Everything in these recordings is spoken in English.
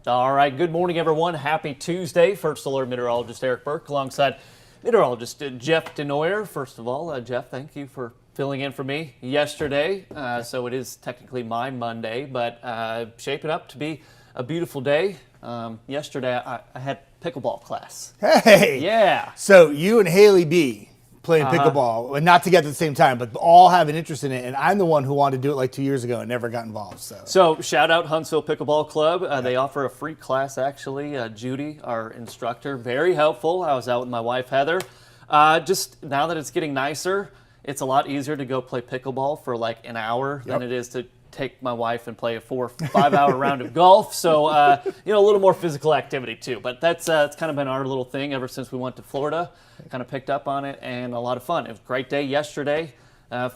All right, good morning, everyone. Happy Tuesday. First Alert Meteorologist Eric Burke alongside Meteorologist Jeff Desnoyers. First of all, Jeff, thank you for filling in for me yesterday. So it is technically my Monday, but shaping up to be a beautiful day. Yesterday, I had pickleball class. Hey! Yeah. So you and Haley B playing pickleball, and not together at the same time, but all have an interest in it, and I'm the one who wanted to do it like 2 years ago and never got involved. So shout out Huntsville Pickleball Club. They offer a free class, actually. Judy, our instructor, very helpful. I was out with my wife, Heather. Just now that it's getting nicer, it's a lot easier to go play pickleball for like an hour than it is to take my wife and play a 4 or 5 hour round of golf. So, a little more physical activity too. But that's it's kind of been our little thing ever since we went to Florida. Kind of picked up on it, and a lot of fun. It was a great day yesterday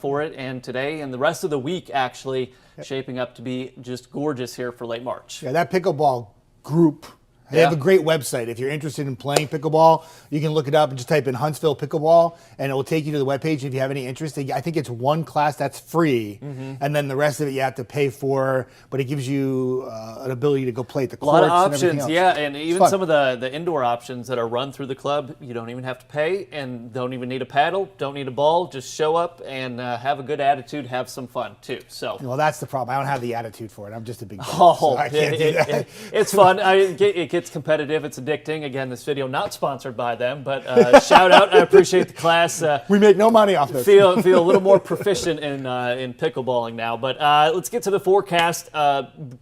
for it, and today, and the rest of the week actually shaping up to be just gorgeous here for late March. Yeah, that pickleball group, they have a great website. If you're interested in playing pickleball, you can look it up and just type in Huntsville Pickleball, and it will take you to the webpage if you have any interest. I think it's one class that's free, and then the rest of it you have to pay for, but it gives you an ability to go play at the courts. A lot of and options, else. yeah, and even some of the indoor options that are run through the club, you don't even have to pay and don't even need a paddle, don't need a ball, just show up and have a good attitude, have some fun too. So, well, that's the problem. I don't have the attitude for it. I'm just a big so I can't do that. It's fun. It gets competitive. It's addicting. Again, this video not sponsored by them, but shout out. I appreciate the class. We make no money off this. Feel a little more proficient in pickleballing now. But let's get to the forecast.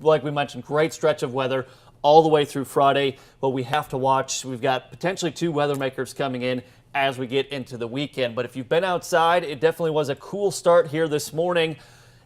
Like we mentioned, great stretch of weather all the way through Friday. But we have to watch. We've got potentially 2 weather makers coming in as we get into the weekend. But if you've been outside, it definitely was a cool start here this morning.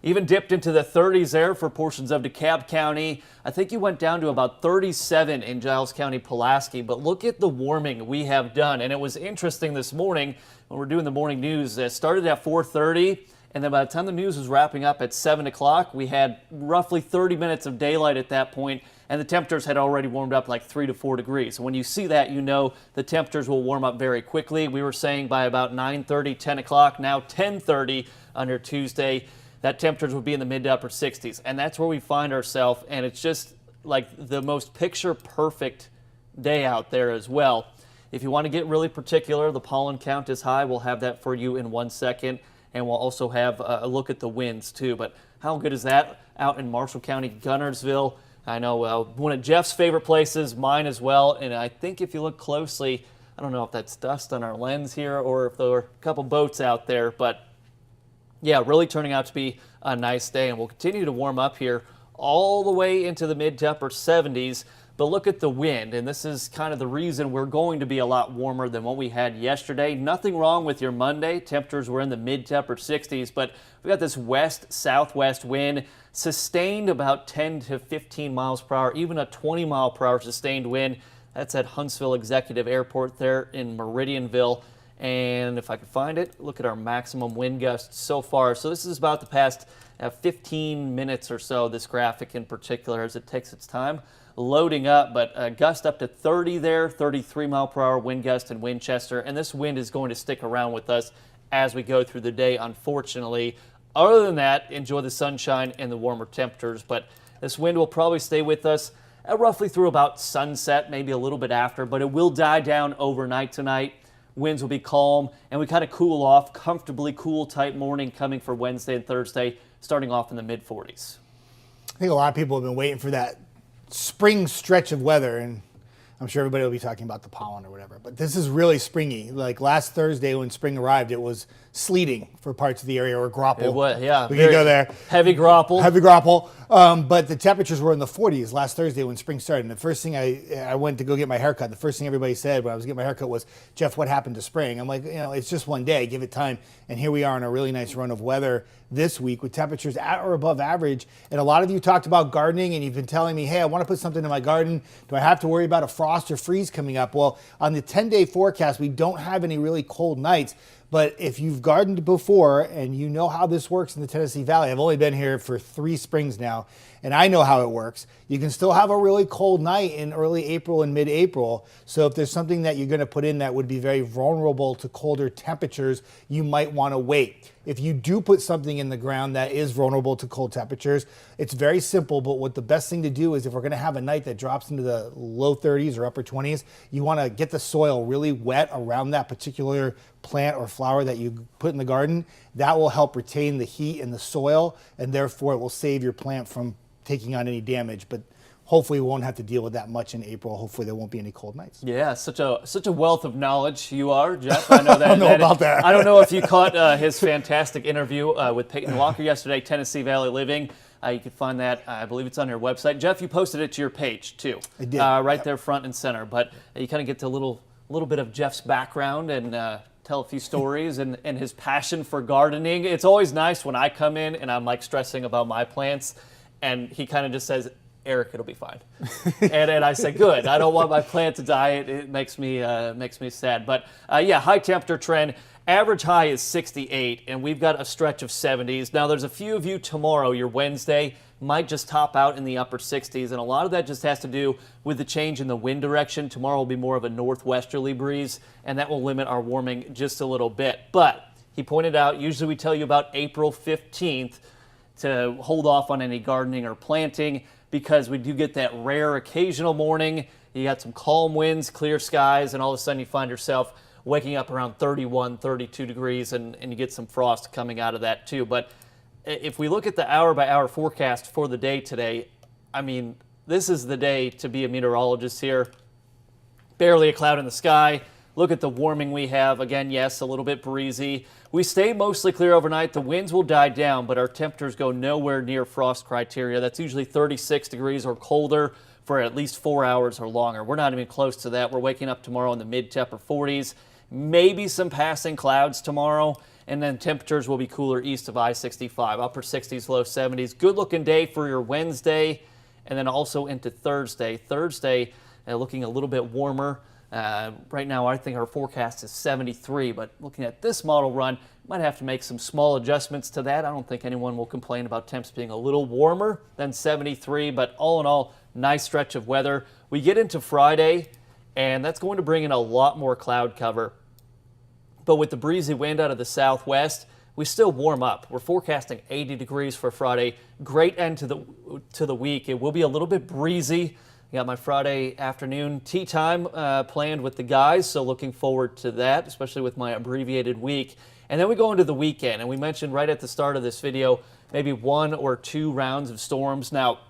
Even dipped into the 30s there for portions of DeKalb County. I think you went down to about 37 in Giles County, Pulaski. But look at the warming we have done. And it was interesting this morning when we're doing the morning news. It started at 4:30, and then by the time the news was wrapping up at 7 o'clock, we had roughly 30 minutes of daylight at that point, and the temperatures had already warmed up like 3 to 4 degrees. So when you see that, you know the temperatures will warm up very quickly. We were saying by about 9:30, 10 o'clock, now 10:30 under Tuesday, that temperatures would be in the mid to upper 60s. And that's where we find ourselves. And it's just like the most picture perfect day out there as well. If you want to get really particular, the pollen count is high. We'll have that for you in 1 second. And we'll also have a look at the winds too. But how good is that out in Marshall County, Gunnersville? I know one of Jeff's favorite places, mine as well. And I think if you look closely, I don't know if that's dust on our lens here or if there are a couple boats out there, but yeah, really turning out to be a nice day, and we'll continue to warm up here all the way into the mid to upper 70s. But look at the wind, and this is kind of the reason we're going to be a lot warmer than what we had yesterday. Nothing wrong with your Monday. Temperatures were in the mid to upper 60s, but we got this west-southwest wind sustained about 10 to 15 miles per hour, even a 20 mile per hour sustained wind. That's at Huntsville Executive Airport there in Meridianville. And if I could find it, look at our maximum wind gusts so far. So this is about the past 15 minutes or so, this graphic in particular, as it takes its time loading up. But a gust up to 30 there, 33 mile per hour wind gust in Winchester. And this wind is going to stick around with us as we go through the day, unfortunately. Other than that, enjoy the sunshine and the warmer temperatures. But this wind will probably stay with us roughly through about sunset, maybe a little bit after. But it will die down overnight tonight. Winds will be calm, and we kind of cool off, comfortably cool type morning coming for Wednesday and Thursday, starting off in the mid-40s. I think a lot of people have been waiting for that spring stretch of weather, and I'm sure everybody will be talking about the pollen or whatever, but this is really springy. Like last Thursday when spring arrived, it was sleeting for parts of the area, or grapple. It was, yeah. We can go there. Heavy grapple. Heavy grapple. But the temperatures were in the 40s last Thursday when spring started. And the first thing I went to go get my haircut, the first thing everybody said when I was getting my haircut was, Jeff, what happened to spring? I'm like, it's just one day, give it time. And here we are on a really nice run of weather this week with temperatures at or above average. And a lot of you talked about gardening, and you've been telling me, hey, I want to put something in my garden. Do I have to worry about a frost or freeze coming up? Well, on the 10-day forecast, we don't have any really cold nights. But if you've gardened before and you know how this works in the Tennessee Valley, I've only been here for 3 springs now, and I know how it works. You can still have a really cold night in early April and mid-April. So if there's something that you're going to put in that would be very vulnerable to colder temperatures, you might want to wait. If you do put something in the ground that is vulnerable to cold temperatures, it's very simple, but what the best thing to do is if we're going to have a night that drops into the low 30s or upper 20s, you want to get the soil really wet around that particular plant or flower that you put in the garden. That will help retain the heat in the soil, and therefore it will save your plant from taking on any damage. But hopefully we won't have to deal with that much in April. Hopefully there won't be any cold nights. Yeah, such a wealth of knowledge you are, Jeff. I know that. I don't know about that. I don't know if you caught his fantastic interview with Peyton Walker yesterday, Tennessee Valley Living. You can find that, I believe it's on your website. Jeff, you posted it to your page too. I did. Right there front and center. But you kind of get to a little bit of Jeff's background and tell a few stories and his passion for gardening. It's always nice when I come in and I'm like stressing about my plants and he kind of just says, Eric, it'll be fine. and I said, good. I don't want my plant to die. It makes me sad. But yeah, high temperature trend. Average high is 68, and we've got a stretch of 70s. Now, there's a few of you tomorrow, your Wednesday, might just top out in the upper 60s, and a lot of that just has to do with the change in the wind direction. Tomorrow will be more of a northwesterly breeze, and that will limit our warming just a little bit. But he pointed out, usually we tell you about April 15th to hold off on any gardening or planting because we do get that rare occasional morning. You got some calm winds, clear skies, and all of a sudden you find yourself waking up around 31, 32 degrees, and you get some frost coming out of that too. But if we look at the hour-by-hour forecast for the day today, I mean, this is the day to be a meteorologist here. Barely a cloud in the sky. Look at the warming we have. Again, yes, a little bit breezy. We stay mostly clear overnight. The winds will die down, but our temperatures go nowhere near frost criteria. That's usually 36 degrees or colder for at least 4 hours or longer. We're not even close to that. We're waking up tomorrow in the mid to upper 40s. Maybe some passing clouds tomorrow, and then temperatures will be cooler east of I-65, upper 60s, low 70s. Good looking day for your Wednesday, and then also into Thursday. Thursday looking a little bit warmer. Right now I think our forecast is 73, but looking at this model run, might have to make some small adjustments to that. I don't think anyone will complain about temps being a little warmer than 73, but all in all, nice stretch of weather. We get into Friday, and that's going to bring in a lot more cloud cover. But with the breezy wind out of the southwest, we still warm up. We're forecasting 80 degrees for Friday. Great end to the week. It will be a little bit breezy. I got my Friday afternoon tea time planned with the guys, so looking forward to that, especially with my abbreviated week. And then we go into the weekend, and we mentioned right at the start of this video, maybe 1 or 2 rounds of storms. Now,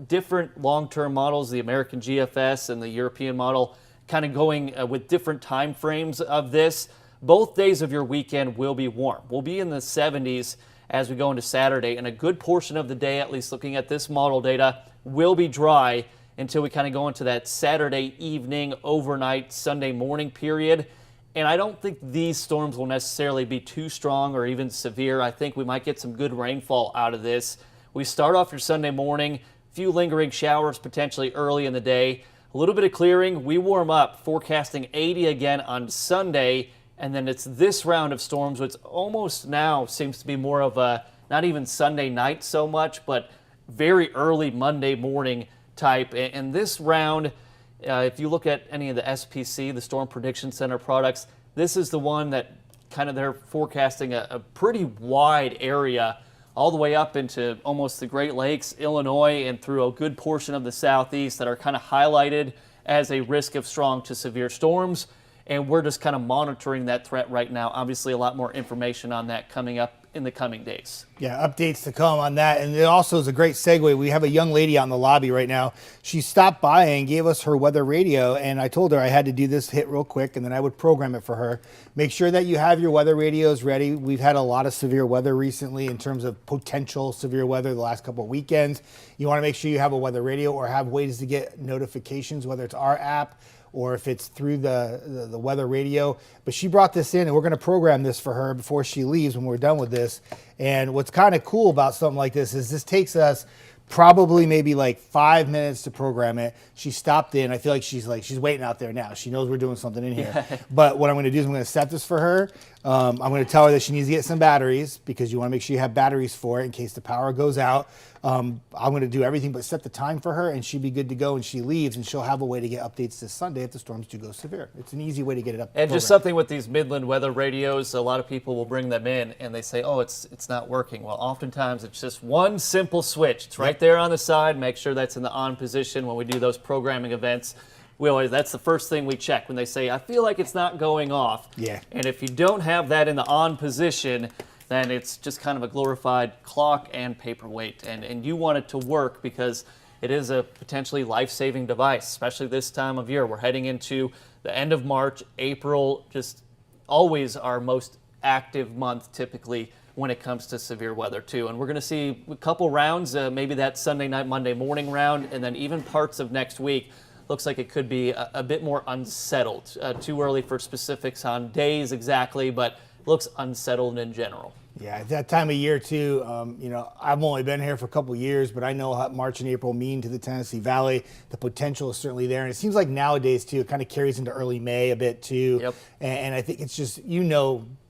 different long-term models, the American GFS and the European model, kind of going with different time frames of this. Both days of your weekend will be warm. We'll be in the 70s as we go into Saturday, and a good portion of the day, at least looking at this model data, will be dry until we kind of go into that Saturday evening, overnight, Sunday morning period. And I don't think these storms will necessarily be too strong or even severe. I think we might get some good rainfall out of this. We start off your Sunday morning, a few lingering showers potentially early in the day, a little bit of clearing. We warm up, forecasting 80 again on Sunday. And then it's this round of storms, which almost now seems to be more of a, not even Sunday night so much, but very early Monday morning type. And this round, if you look at any of the SPC, the Storm Prediction Center products, this is the one that kind of they're forecasting a pretty wide area all the way up into almost the Great Lakes, Illinois, and through a good portion of the southeast that are kind of highlighted as a risk of strong to severe storms. And we're just kind of monitoring that threat right now. Obviously, a lot more information on that coming up in the coming days. Yeah, updates to come on that. And it also is a great segue. We have a young lady out in the lobby right now. She stopped by and gave us her weather radio. And I told her I had to do this hit real quick, and then I would program it for her. Make sure that you have your weather radios ready. We've had a lot of severe weather recently in terms of potential severe weather the last couple of weekends. You want to make sure you have a weather radio or have ways to get notifications, whether it's our app or if it's through the weather radio. But she brought this in, and we're going to program this for her before she leaves when we're done with this. And what's kind of cool about something like this is this takes us probably maybe like 5 minutes to program it. She stopped in. I feel like she's waiting out there now. She knows we're doing something in here. Yeah. But what I'm going to do is I'm going to set this for her. I'm going to tell her that she needs to get some batteries because you want to make sure you have batteries for it in case the power goes out. I'm going to do everything but set the time for her, and she'll be good to go. And she leaves, and she'll have a way to get updates this Sunday if the storms do go severe. It's an easy way to get it up. And just something with these Midland weather radios, a lot of people will bring them in and they say, oh, it's not working. Well, oftentimes it's just one simple switch. It's right there on the side. Make sure that's in the on position when we do those programming events. That's the first thing we check when they say, I feel like it's not going off. Yeah. And if you don't have that in the on position, then it's just kind of a glorified clock and paperweight. And you want it to work because it is a potentially life-saving device, especially this time of year. We're heading into the end of March. April, just always our most active month typically when it comes to severe weather too. And we're going to see a couple rounds, maybe that Sunday night, Monday morning round, and then even parts of next week. Looks like it could be a bit more unsettled. Too early for specifics on days exactly, but looks unsettled in general. Yeah, at that time of year too, I've only been here for a couple of years, but I know what March and April mean to the Tennessee Valley. The potential is certainly there. And it seems like nowadays too, it kind of carries into early May a bit too. Yep. And I think it's just,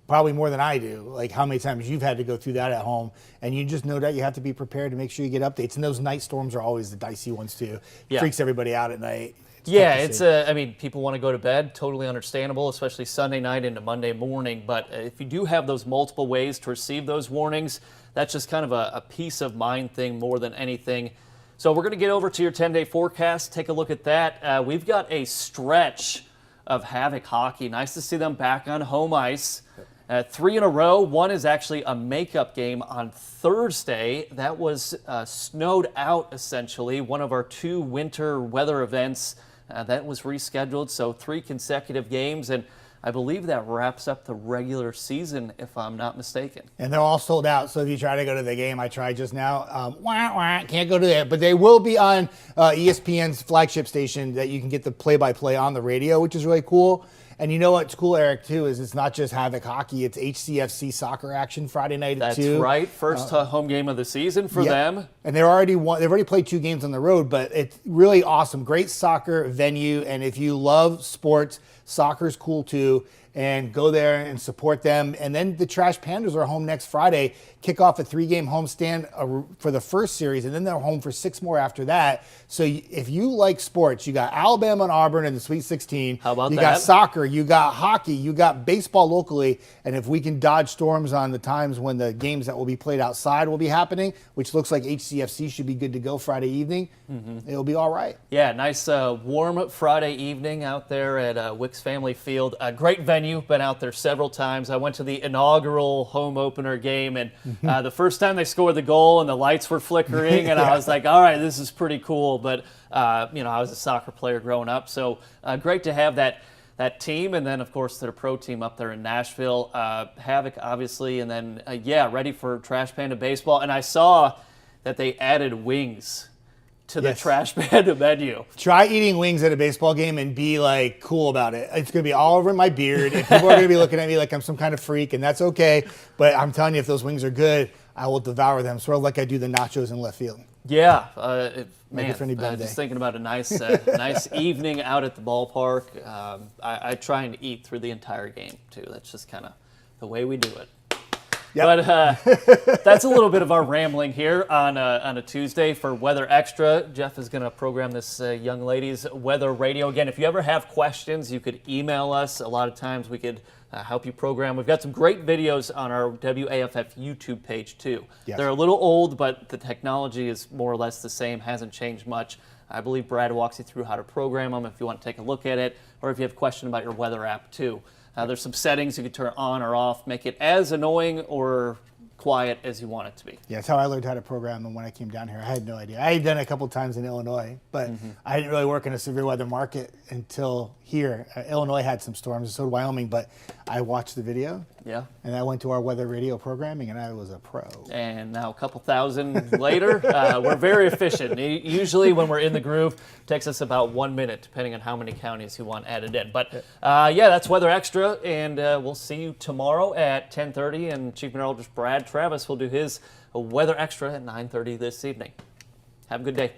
probably more than I do, like how many times you've had to go through that at home, and you just know that you have to be prepared to make sure you get updates. And those night storms are always the dicey ones too. Yeah. Freaks everybody out at night. People want to go to bed, totally understandable, especially Sunday night into Monday morning. But if you do have those multiple ways to receive those warnings, that's just kind of a peace of mind thing more than anything. So we're going to get over to your 10-day forecast, take a look at that. We've got a stretch of Havoc hockey. Nice to see them back on home ice. 3 in a row. One is actually a makeup game on Thursday. That was snowed out, essentially. One of our 2 winter weather events that was rescheduled. So 3 consecutive games, and I believe that wraps up the regular season, if I'm not mistaken. And they're all sold out. So if you try to go to the game, I tried just now, can't go to that. But they will be on ESPN's flagship station that you can get the play-by-play on the radio, which is really cool. And you know what's cool, Eric, too, is it's not just Havoc hockey. It's HCFC soccer action Friday night at 2. That's right. First home game of the season for them. And they've already played 2 games on the road, but it's really awesome. Great soccer venue. And if you love sports, soccer's cool, too. And go there and support them. And then the Trash Pandas are home next Friday, kick off a 3-game homestand for the first series, and then they're home for 6 more after that. So if you like sports, you got Alabama and Auburn in the Sweet 16. How about that? You got soccer, you got hockey, you got baseball locally. And if we can dodge storms on the times when the games that will be played outside will be happening, which looks like HCFC should be good to go Friday evening, it'll be all right. Yeah, nice warm Friday evening out there at Wicks Family Field. A great venue. Been out there several times. I went to the inaugural home opener game, and the first time they scored the goal and the lights were flickering, and I was like, all right, this is pretty cool. But, I was a soccer player growing up, so great to have that team. And then, of course, their pro team up there in Nashville. Havoc, obviously, and then, ready for Trash Panda baseball. And I saw that they added wings to the Trash Panda menu. Try eating wings at a baseball game and be like cool about it. It's going to be all over my beard. And people are going to be looking at me like I'm some kind of freak, and that's okay. But I'm telling you, if those wings are good, I will devour them, sort of like I do the nachos in left field. Yeah, just thinking about a nice evening out at the ballpark. I try and eat through the entire game too. That's just kind of the way we do it. Yep. But that's a little bit of our rambling here on a Tuesday for Weather Extra. Jeff is going to program this young lady's weather radio. Again, if you ever have questions, you could email us. A lot of times we could help you program. We've got some great videos on our WAFF YouTube page, too. Yes. They're a little old, but the technology is more or less the same, hasn't changed much. I believe Brad walks you through how to program them if you want to take a look at it, or if you have a question about your weather app, too. There's some settings you can turn on or off, make it as annoying or quiet as you want it to be. Yeah, that's how I learned how to program them when I came down here. I had no idea. I had done it a couple times in Illinois, but I didn't really work in a severe weather market until here. Illinois had some storms, and so did Wyoming, but I watched the video. Yeah. And I went to our weather radio programming, and I was a pro. And now a couple thousand later, we're very efficient. Usually when we're in the groove, it takes us about 1 minute, depending on how many counties you want added in. But that's Weather Extra, and we'll see you tomorrow at 10:30, and Chief Meteorologist Brad Travis will do his Weather Extra at 9:30 this evening. Have a good day.